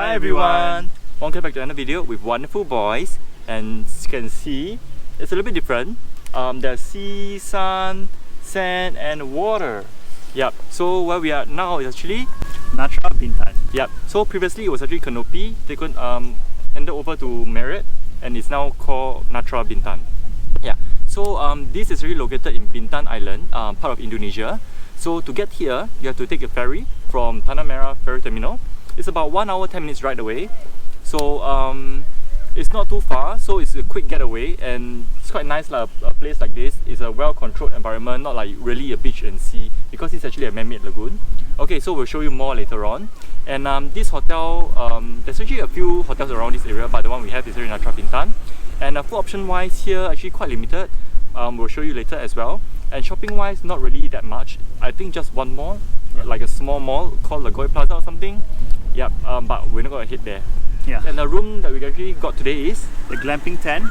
Hi everyone! Welcome back to another video with wonderful boys. And as you can see, it's a little bit different. There's sea, sun, sand and water. Yep, so where we are now is actually Natra Bintan. Yep, so previously it was actually Canopi, taken handed over to Marriott, and it's now called Natra Bintan. Yeah, so this is really located in Bintan Island, part of Indonesia. So to get here, you have to take a ferry from Tanah Merah ferry terminal. It's about 1 hour 10 minutes right away. So it's not too far, so it's a quick getaway, and it's quite nice like a place like this. It's a well-controlled environment, not like really a beach and sea, because it's actually a man-made lagoon. Okay, so we'll show you more later on. And this hotel, there's actually a few hotels around this area, but the one we have is here in Natra Bintan. And food option wise here, actually quite limited. We'll show you later as well. And shopping wise, not really that much. I think just one mall, like a small mall called Lagoon Plaza or something. Yep, but we're not going to hit there. Yeah. And the room that we actually got today is the Glamping Tent.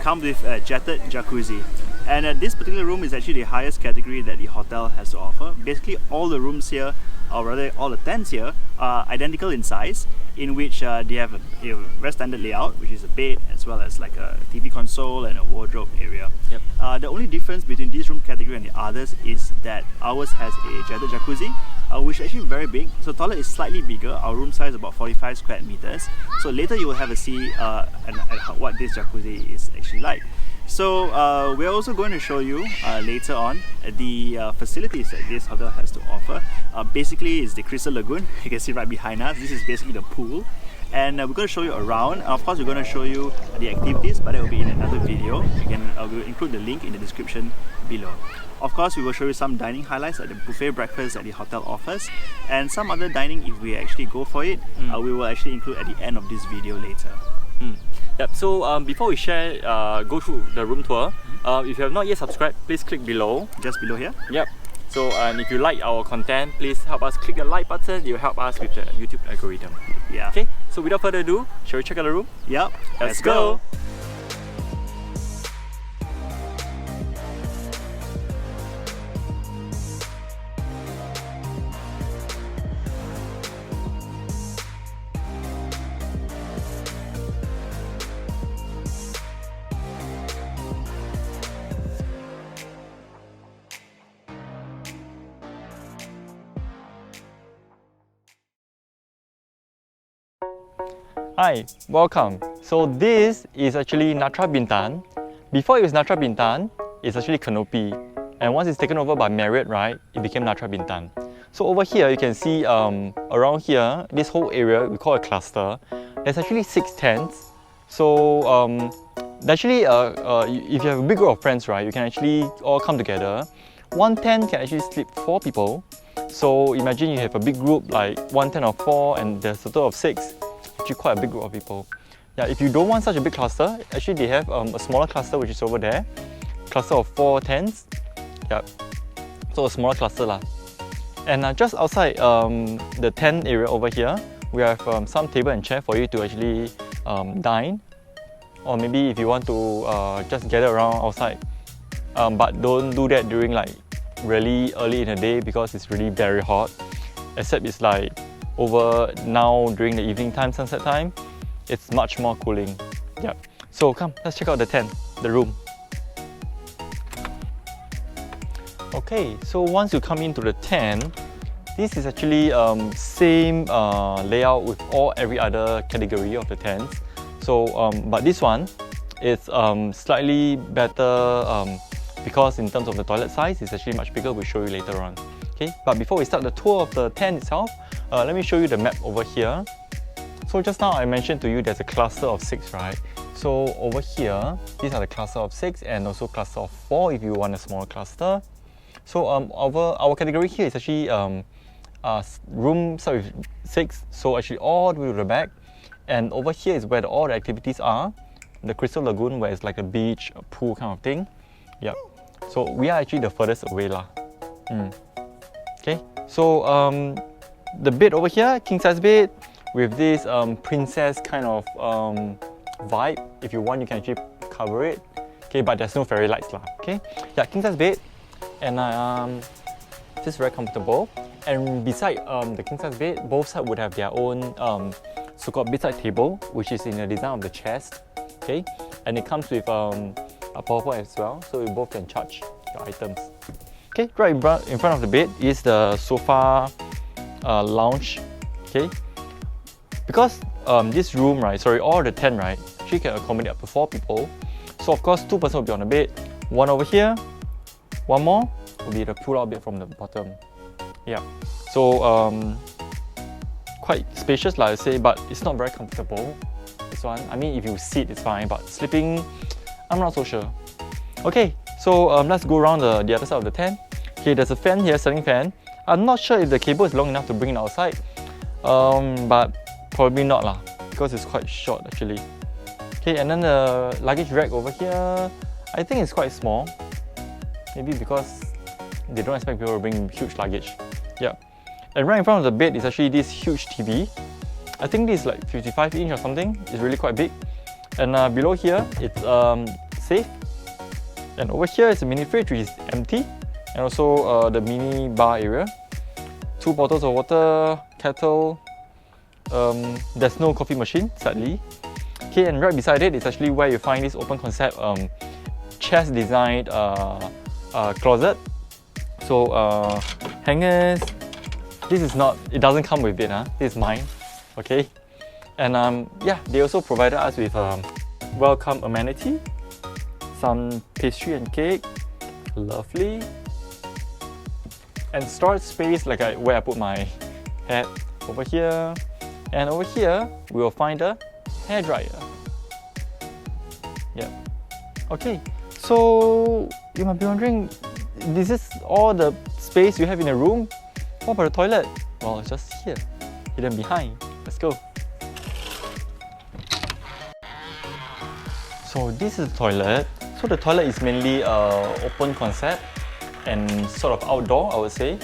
Comes with a jetted jacuzzi. And this particular room is actually the highest category that the hotel has to offer. Basically all the rooms here, or rather all the tents here, are identical in size, in which they have a very standard layout, which is a bed as well as like a TV console and a wardrobe area. Yep. The only difference between this room category and the others is that ours has a jetted jacuzzi, which is actually very big. So the toilet is slightly bigger. Our room size is about 45 square meters. So later you will have a see at what this jacuzzi is actually like. So we're also going to show you later on the facilities that this hotel has to offer. Basically, it's the Crystal Lagoon. You can see right behind us. This is basically the pool. And we're going to show you around. Of course, we're going to show you the activities, but that will be in another video. We'll include the link in the description below. Of course, we will show you some dining highlights, like the buffet breakfast that the hotel offers, and some other dining if we actually go for it. We will actually include at the end of this video later. Yep, so before we share, go through the room tour, if you have not yet subscribed, please click below. Just below here? Yep. So if you like our content, please help us click the like button. It will help us with the YouTube algorithm. Yeah. Okay, so without further ado, shall we check out the room? Yep. Let's go! Hi, welcome. So this is actually Natra Bintan. Before it was Natra Bintan, it's actually Canopi. And once it's taken over by Marriott, right, it became Natra Bintan. So over here, you can see around here, this whole area, we call a cluster. There's actually 6 tents. So actually, if you have a big group of friends, right, you can actually all come together. One tent can actually sleep 4 people. So imagine you have a big group, like one tent of 4 and there's a total of 6. Actually quite a big group of people. Yeah, if you don't want such a big cluster, actually they have a smaller cluster which is over there. Cluster of 4 tents. Yeah, so a smaller cluster lah. And just outside the tent area over here, we have some table and chair for you to actually dine. Or maybe if you want to just gather around outside. But don't do that during like really early in the day because it's really very hot. Except it's like over now during the evening time, sunset time, it's much more cooling. Yeah. So come, let's check out the tent, the room. Okay, so once you come into the tent, this is actually same layout with every other category of the tents. So, but this one is slightly better because in terms of the toilet size, it's actually much bigger. We'll show you later on. Okay, but before we start the tour of the tent itself, let me show you the map over here. So just now I mentioned to you there's a cluster of 6, right? So over here, these are the cluster of 6 and also cluster of 4 if you want a smaller cluster. So our category here is actually room start with 6, so actually all the way to the back. And over here is where all the activities are. The Crystal Lagoon, where it's like a beach, a pool kind of thing. Yep. So we are actually the furthest away lah. Okay, so the bed over here, king size bed with this princess kind of vibe. If you want, you can actually cover it. Okay, but there's no fairy lights lah. Okay, yeah, king size bed, and just very comfortable. And beside the king size bed, both sides would have their own so-called bedside table, which is in the design of the chest. Okay, and it comes with a power point as well, so you both can charge your items. Okay, right in front of the bed is the sofa lounge. Okay, because this room, right, sorry, or the tent, right, actually can accommodate up to 4 people. So of course, 2 persons will be on the bed, 1 over here, 1 more will be the pull-out bed from the bottom. Yeah, so quite spacious, like I say, but it's not very comfortable. This one, I mean, if you sit, it's fine, but sleeping, I'm not so sure. Okay, so let's go around the other side of the tent. Okay, there's a fan here, ceiling fan. I'm not sure if the cable is long enough to bring it outside, but probably not lah, because it's quite short actually. Okay, and then the luggage rack over here, I think it's quite small. Maybe because they don't expect people to bring huge luggage. Yeah, and right in front of the bed is actually this huge TV. I think this is like 55 inch or something. It's really quite big. And below here, it's safe. And over here is a mini fridge which is empty. And also the mini bar area. 2 bottles of water, kettle. There's no coffee machine, sadly. Okay, and right beside it is actually where you find this open concept chest designed closet. So hangers. This is not, it doesn't come with it, this is mine. Okay, and yeah, they also provided us with welcome amenity, some pastry and cake, lovely, and storage space like where I put my hat over here, and over here we will find a hairdryer. Yeah. Okay, so you might be wondering, this is all the space you have in a room? What about the toilet? Well, it's just here, hidden behind. Let's go. So this is the toilet. So the toilet is mainly open concept and sort of outdoor, I would say.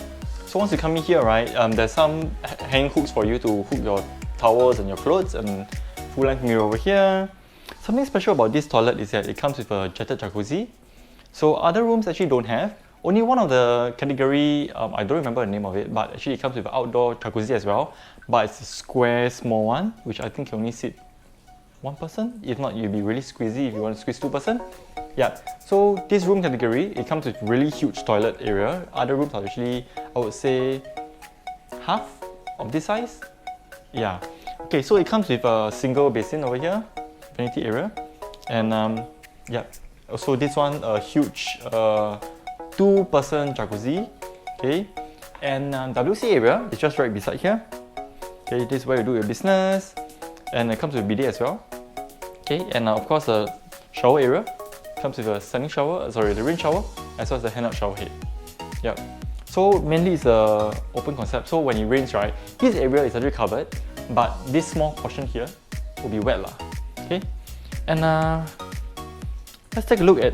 So once you come in here, right, there's some hang hooks for you to hook your towels and your clothes, and full length mirror over here. Something special about this toilet is that it comes with a jetted jacuzzi. So other rooms actually don't have. Only one of the category, I don't remember the name of it, but actually it comes with an outdoor jacuzzi as well. But it's a square, small one, which I think can only sit 1 person. If not, you'll be really squeezy if you want to squeeze 2 person. Yeah, so this room category, it comes with really huge toilet area. Other rooms are actually, I would say, half of this size. Yeah. Okay, so it comes with a single basin over here, vanity area. And yeah, also this one, a huge 2-person jacuzzi. Okay, and WC area is just right beside here. Okay, this is where you do your business, and it comes with bidet as well. Okay, and of course the shower area comes with a standing shower, the rain shower, as well as the hand-out shower head. Yeah. So mainly it's a open concept. So when it rains, right, this area is already covered, but this small portion here will be wet lah. Okay, and let's take a look at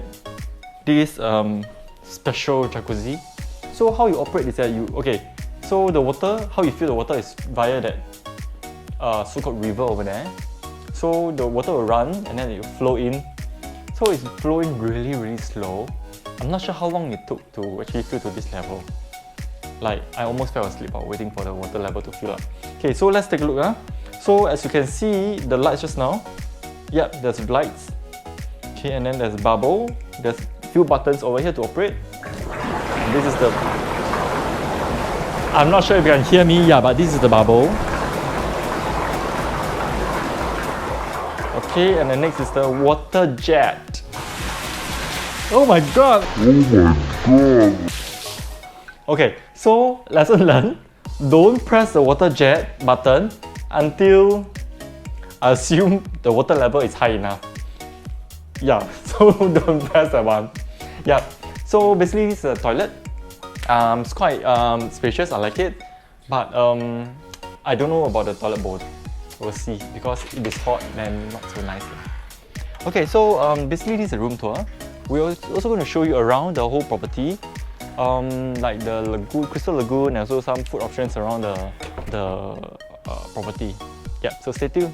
this special jacuzzi. So how you operate is that so the water, how you fill the water is via that so-called river over there. So the water will run and then it will flow in. So it's flowing really, really slow. I'm not sure how long it took to actually fill to this level. Like, I almost fell asleep while waiting for the water level to fill up. Okay, so let's take a look. So as you can see, the lights just now. Yep, there's lights. Okay, and then there's bubble. There's a few buttons over here to operate. And this is the... I'm not sure if you can hear me, yeah, but this is the bubble. Okay, and the next is the water jet. Oh my god! Okay, so lesson learned. Don't press the water jet button until I assume the water level is high enough. Yeah, so don't press that one. Yeah, so basically this is a toilet. It's quite spacious, I like it. But I don't know about the toilet bowl. We'll see, because if it's hot, then not so nice. Okay, so basically this is a room tour. We're also going to show you around the whole property, like the lagoon, crystal lagoon, and also some food options around the property. Yeah, so stay tuned.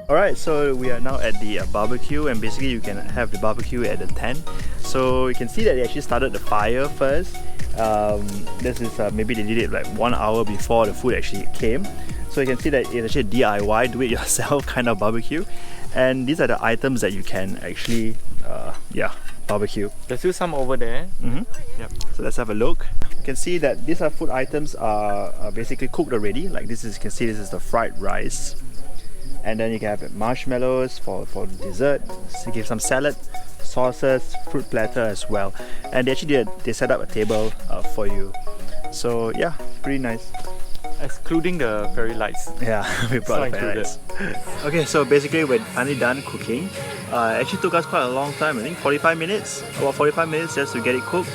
Alright, so we are now at the barbecue, and basically you can have the barbecue at the tent. So you can see that they actually started the fire first. This is maybe they did it like 1 hour before the food actually came. So you can see that it's actually a DIY, do it yourself kind of barbecue. And these are the items that you can actually barbecue. There's still some over there. Yep. So let's have a look. You can see that these are food items are basically cooked already. Like this is, you can see this is the fried rice. And then you can have marshmallows for dessert. So you give some salad, sauces, fruit platter as well. And they actually they set up a table for you. So yeah, pretty nice. Excluding the fairy lights. Yeah, we brought the included. lights. Okay, so basically we're finally done cooking. It actually took us quite a long time, I think 45 minutes, about 45 minutes just to get it cooked.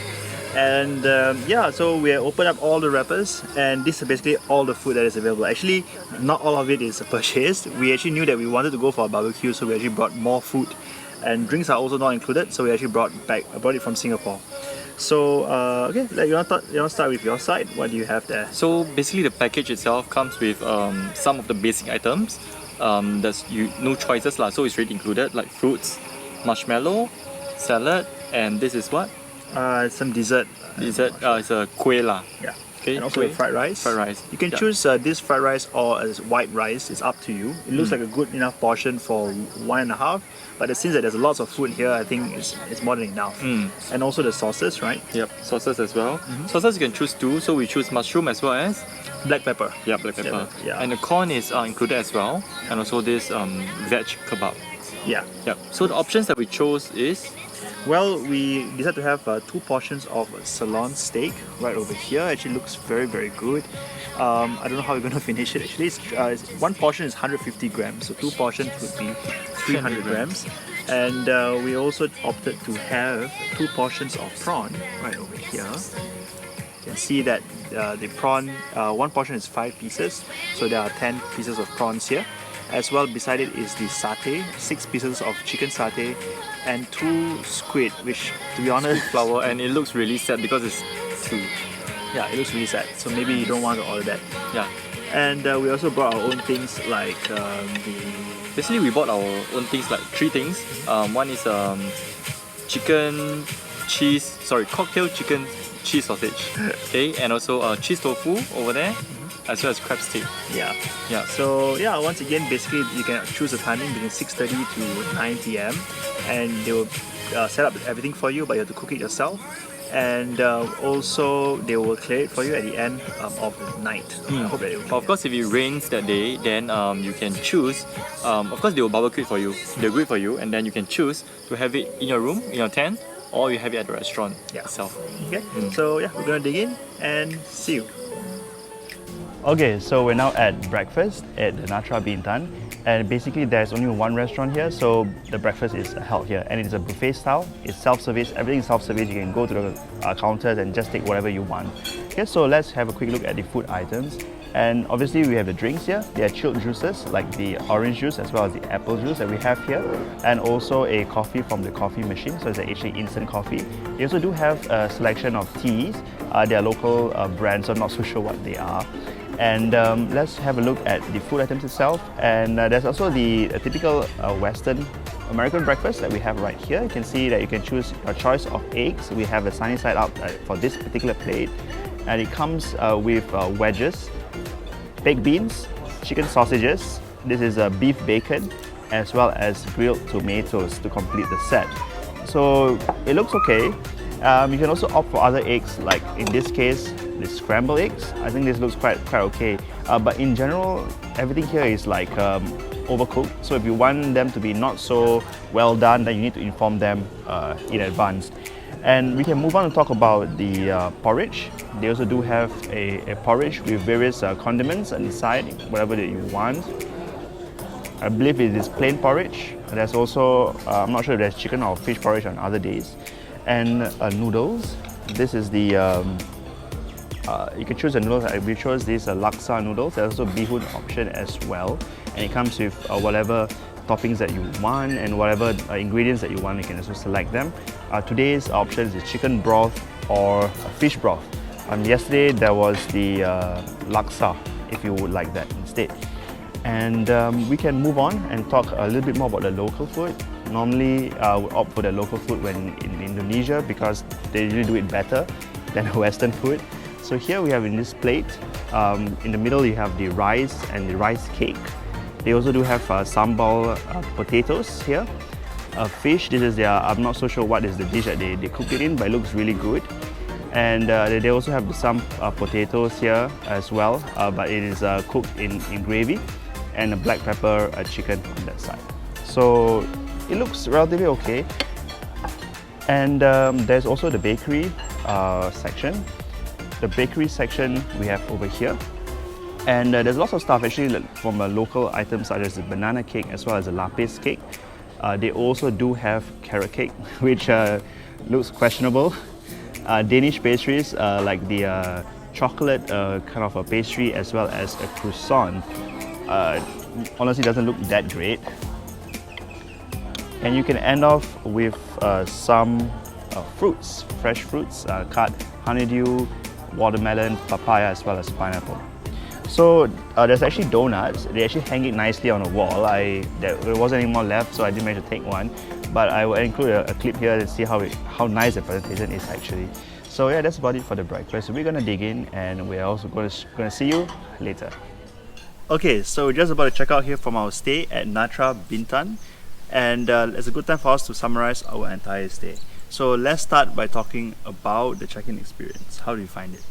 And yeah, so we opened up all the wrappers, and this is basically all the food that is available. Actually, not all of it is purchased. We actually knew that we wanted to go for a barbecue, so we actually brought more food. And drinks are also not included, so we actually brought it from Singapore. So okay, you want to start with your side? What do you have there? So basically the package itself comes with some of the basic items. There's no choices lah, so it's already included, like fruits, marshmallow, salad, and this is what? Some dessert. Dessert, it's a kueh lah. Yeah. Okay, And also kueh. fried rice. Fried rice. You can Yeah. choose this fried rice or as white rice. It's up to you. It looks like a good enough portion for 1.5. But since that there's lots of food here, I think it's more than enough. And also the sauces, right? Yep, sauces as well. Sauces you can choose two, so we choose mushroom as well as Black pepper. black pepper. Yeah. And the corn is included as well, and also this veg kebab. Yeah. Yep. So the options that we chose is Well, we decided to have 2 portions of sirloin steak right over here. Actually looks very, very good. I don't know how we're going to finish it. Actually, one portion is 150 grams, so 2 portions would be 300 grams. And we also opted to have 2 portions of prawn right over here. You can see that the prawn, one portion is 5 pieces, so there are 10 pieces of prawns here. As well, beside it is the satay, 6 pieces of chicken satay, and 2 squid, which, to be honest, flour, and it looks really sad because it's 2. yeah, it looks really sad. So maybe you don't want to order that. Yeah. And we also brought our own things like Basically, we bought our own things, like 3 things. One is cocktail chicken cheese sausage. Okay, and also cheese tofu over there, as well as crab stick. yeah. Yeah. So yeah, once again, basically you can choose a timing between 6:30 to 9 p.m. and they will set up everything for you, but you have to cook it yourself. And also they will clear it for you at the end of the night. I hope that it will But of course, if it rains that day, then you can choose. Of course, they will barbecue it for you. They'll do it for you, and then you can choose to have it in your room, in your tent, or you have it at the restaurant itself. Okay, so yeah, we're gonna dig in and see you. Okay, so we're now at breakfast at the Natra Bintan, and basically there's only one restaurant here, so the breakfast is held here, and it's a buffet style. It's self-service, everything is self-service. You can go to the counters and just take whatever you want. Okay, so let's have a quick look at the food items. And obviously we have the drinks here. There are chilled juices like the orange juice as well as the apple juice that we have here, and also a coffee from the coffee machine, so it's actually instant coffee. We also do have a selection of teas. They are local brands, so I'm not so sure what they are. And let's have a look at the food items itself. And there's also the typical Western American breakfast that we have right here. You can see that you can choose your choice of eggs. We have a sunny side up for this particular plate. And it comes with wedges, baked beans, chicken sausages. This is beef bacon, as well as grilled tomatoes to complete the set. So it looks okay. You can also opt for other eggs, like in this case, the scrambled eggs. I think this looks quite okay. But in general, everything here is like overcooked. So if you want them to be not so well done, then you need to inform them in advance. And we can move on to talk about the porridge. They also do have a porridge with various condiments inside, whatever that you want. I believe it is plain porridge. There's also, I'm not sure if there's chicken or fish porridge on other days. And noodles. This is the, you can choose the noodles. We chose these laksa noodles. There's also bihun option as well. And it comes with whatever toppings that you want and whatever ingredients that you want, you can also select them. Today's options is chicken broth or fish broth. Yesterday there was the laksa, if you would like that instead. And we can move on and talk a little bit more about the local food. Normally, I would opt for the local food when in Indonesia because they usually do it better than the Western food. So here we have in this plate, in the middle you have the rice and the rice cake. They also do have sambal potatoes here. Fish, this is their, I'm not so sure what is the dish that they cooked it in, but it looks really good. And they also have some potatoes here as well, but it is cooked in gravy, and a black pepper chicken on that side. So it looks relatively okay. And there's also the bakery section. The bakery section we have over here. And there's lots of stuff actually from local items such as the banana cake as well as the lapis cake. They also do have carrot cake, which looks questionable. Danish pastries like the chocolate kind of a pastry as well as a croissant honestly doesn't look that great. And you can end off with some fruits, fresh fruits, cut honeydew, watermelon, papaya as well as pineapple. So there's actually donuts. They actually hang it nicely on a wall. There wasn't any more left, so I didn't manage to take one. But I will include a clip here to see how nice the presentation is actually. So yeah, that's about it for the breakfast. So we're gonna dig in, and we're also gonna see you later. Okay, so we're just about to check out here from our stay at Natra Bintan, and it's a good time for us to summarize our entire stay. So let's start by talking about the check-in experience. How do you find it?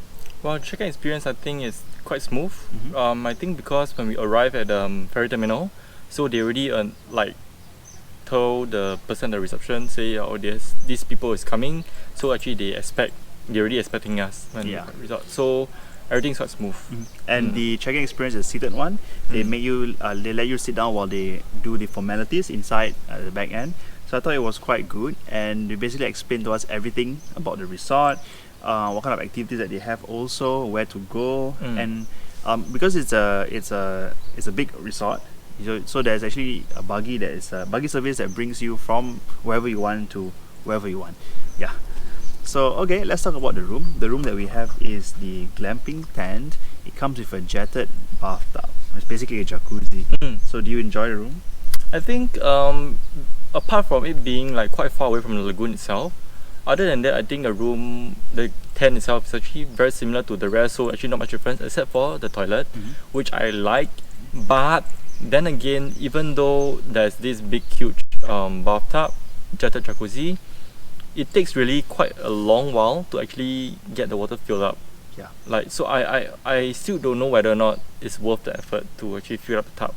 Well, check-in experience I think is quite smooth. I think because when we arrive at the ferry terminal, so they already told the person at the reception, say, oh, these people is coming. So actually they're already expecting us when we resort. So everything's quite smooth. And the check-in experience is a seated one. They make you, they let you sit down while they do the formalities inside the back end. So I thought it was quite good, and they basically explained to us everything about the resort, what kind of activities that they have, also where to go, and because it's a big resort. So there's actually a buggy service that brings you from wherever you want to wherever you want. Yeah. So okay, let's talk about the room. The room that we have is the Glamping Tent. It comes with a jetted bathtub. It's basically a jacuzzi. So do you enjoy the room? I think apart from it being quite far away from the lagoon itself, other than that, I think the tent itself is actually very similar to the rest, so actually not much difference except for the toilet, which I like. But then again, even though there's this big huge bathtub, jetted jacuzzi, it takes really quite a long while to actually get the water filled up. Yeah. So I still don't know whether or not it's worth the effort to actually fill up the tub.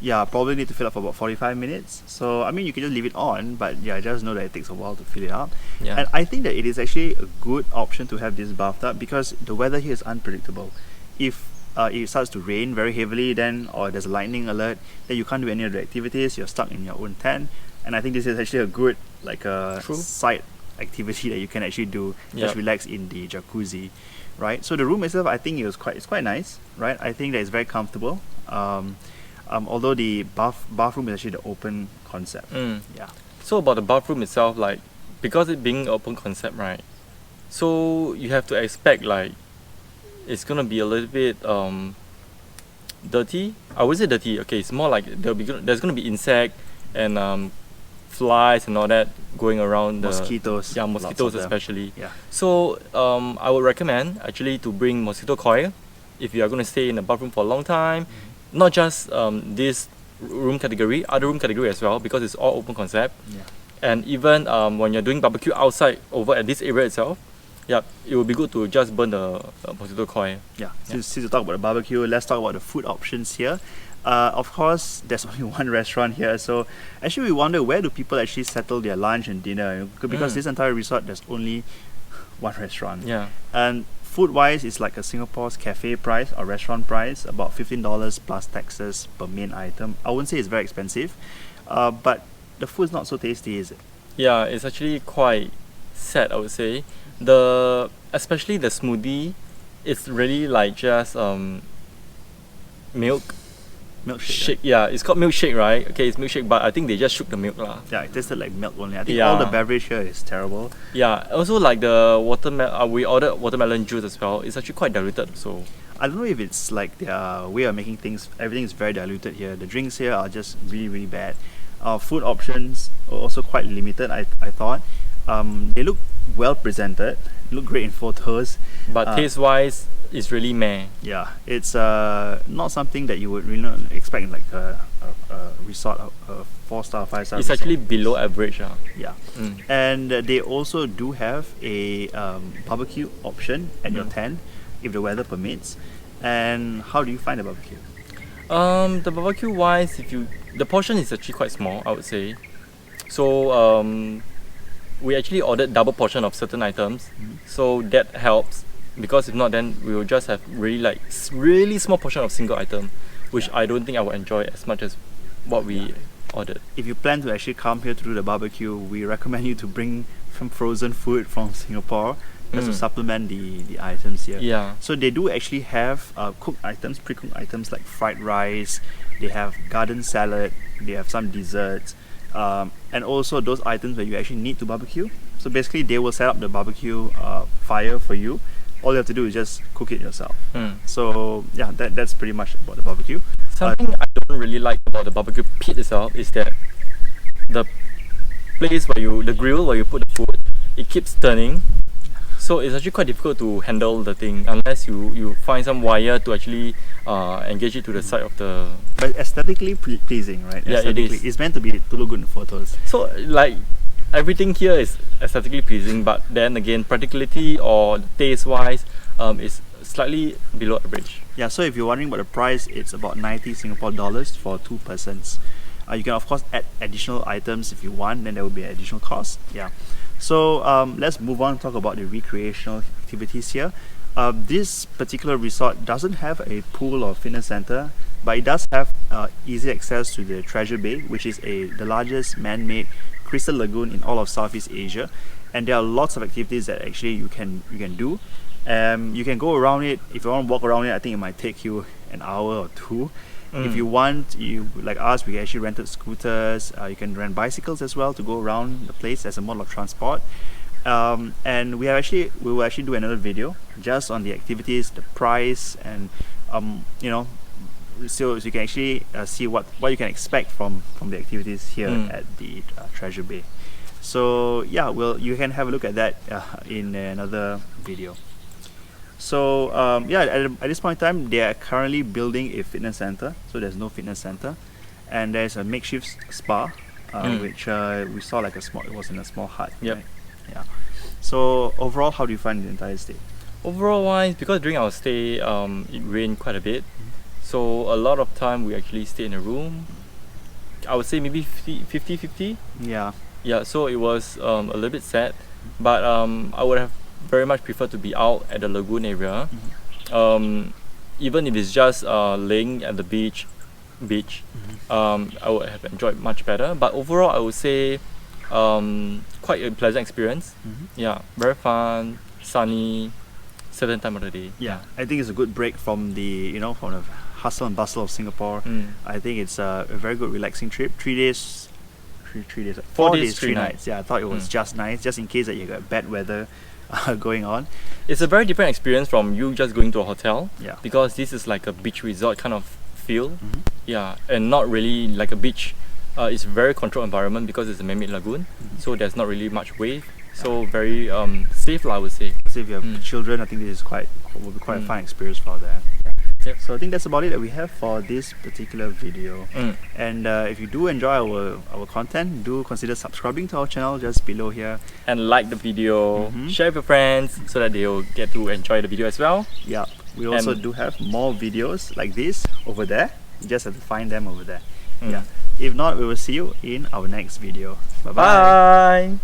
Yeah, probably need to fill up for about 45 minutes. So I mean, you can just leave it on, but yeah, just know that it takes a while to fill it up. Yeah. And I think that it is actually a good option to have this bathtub because the weather here is unpredictable. If it starts to rain very heavily, or there's a lightning alert, then you can't do any of the activities. You're stuck in your own tent. And I think this is actually a good side activity that you can actually do. Just relax in the jacuzzi, right? So the room itself, I think it's quite nice, right? I think that it's very comfortable. Although the bathroom is actually the open concept. Yeah. So about the bathroom itself, because it being open concept, right? So you have to expect it's gonna be a little bit dirty. I would say dirty. Okay, it's more like there's gonna be insect and flies and all that going around. Mosquitoes. Yeah, mosquitoes especially. Yeah. So I would recommend actually to bring mosquito coil if you are gonna stay in the bathroom for a long time. Not just this room category, other room category as well, because it's all open concept. Yeah. And even when you're doing barbecue outside over at this area itself, it would be good to just burn the mosquito coil. Yeah. Since you talk about the barbecue, let's talk about the food options here. Of course, there's only one restaurant here, so actually we wonder where do people actually settle their lunch and dinner, because this entire resort there's only one restaurant. Yeah. And food-wise, it's like a Singapore's cafe price or restaurant price, about $15 plus taxes per main item. I wouldn't say it's very expensive, but the food's not so tasty, is it? Yeah, it's actually quite sad, I would say. Especially the smoothie, it's really just milk. Milkshake. Shake, yeah, it's called milkshake, right? Okay, it's milkshake, but I think they just shook the milk lah. Yeah, it tasted like milk only. I think all the beverage here is terrible. Yeah, also the watermelon, we ordered watermelon juice as well. It's actually quite diluted, so. I don't know if it's like their way of making things. Everything is very diluted here. The drinks here are just really, really bad. Food options are also quite limited, I thought. They look well presented, look great in photos. But taste-wise, it's really meh. Yeah, it's not something that you would really not expect in like a resort, a 4-star, 5-star It's resort. actually below average. Yeah. And they also do have a barbecue option at your tent if the weather permits. And how do you find the barbecue? The barbecue wise, the portion is actually quite small, I would say. So we actually ordered double portion of certain items, so that helps, because if not, then we will just have really small portion of single item, which I don't think I will enjoy as much as what we ordered. If you plan to actually come here to do the barbecue, we recommend you to bring some frozen food from Singapore just to supplement the items here. Yeah. So they do actually have cooked items, pre-cooked items like fried rice, they have garden salad, they have some desserts, and also those items that you actually need to barbecue. So basically they will set up the barbecue fire for you. All you have to do is just cook it yourself. So yeah, that's pretty much about the barbecue. Something I don't really like about the barbecue pit itself is that the place the grill where you put the food, it keeps turning. So it's actually quite difficult to handle the thing unless you find some wire to actually engage it to the side of the... But aesthetically pleasing, right? Yeah, it is. It's meant to look good in photos. So like everything here is aesthetically pleasing, but then again practicality or taste wise is slightly below average. Yeah, so if you're wondering about the price, it's about 90 Singapore dollars for 2 persons. You can of course add additional items if you want, then there will be an additional cost. Yeah. So let's move on and talk about the recreational activities here. This particular resort doesn't have a pool or fitness center, but it does have easy access to the Treasure Bay, which is the largest man-made crystal lagoon in all of Southeast Asia. And there are lots of activities that actually you can do. You can go around it. If you want to walk around it, I think it might take you an hour or two. If you want, like us, we actually rented scooters. You can rent bicycles as well to go around the place as a mode of transport. And we will actually do another video just on the activities, the price, and so you can actually see what you can expect from the activities here at the Treasure Bay. So yeah, you can have a look at that in another video. So yeah, at this point in time, they are currently building a fitness center. So there's no fitness center, and there's a makeshift spa, which we saw like it was in a small hut. Yep. Right? Yeah. So overall, how do you find the entire stay? Overall wise, because during our stay it rained quite a bit, so a lot of time we actually stayed in a room. I would say maybe 50-50. Yeah. Yeah, so it was a little bit sad, but I would have very much preferred to be out at the lagoon area. Even if it's just laying at the beach, I would have enjoyed much better. But overall, I would say quite a pleasant experience. Yeah, very fun, sunny, certain time of the day. Yeah, I think it's a good break from the from the hustle and bustle of Singapore. I think it's a very good relaxing trip. 3 days, 4 days, 3 nights. Yeah, I thought it was just nice, just in case that you got bad weather going on. It's a very different experience from you just going to a hotel. Yeah. Because this is like a beach resort kind of feel. Yeah, and not really like a beach. It's a very controlled environment because it's a man-made lagoon, so there's not really much wave. So very safe, I would say. So if you have children, I think this will be quite a fun experience for them. Yep. So I think that's about it that we have for this particular video. And if you do enjoy our content, do consider subscribing to our channel just below here. And like the video, share with your friends so that they'll get to enjoy the video as well. Yeah, we also do have more videos like this over there. You just have to find them over there. Yeah. If not, we will see you in our next video. Bye-bye. Bye!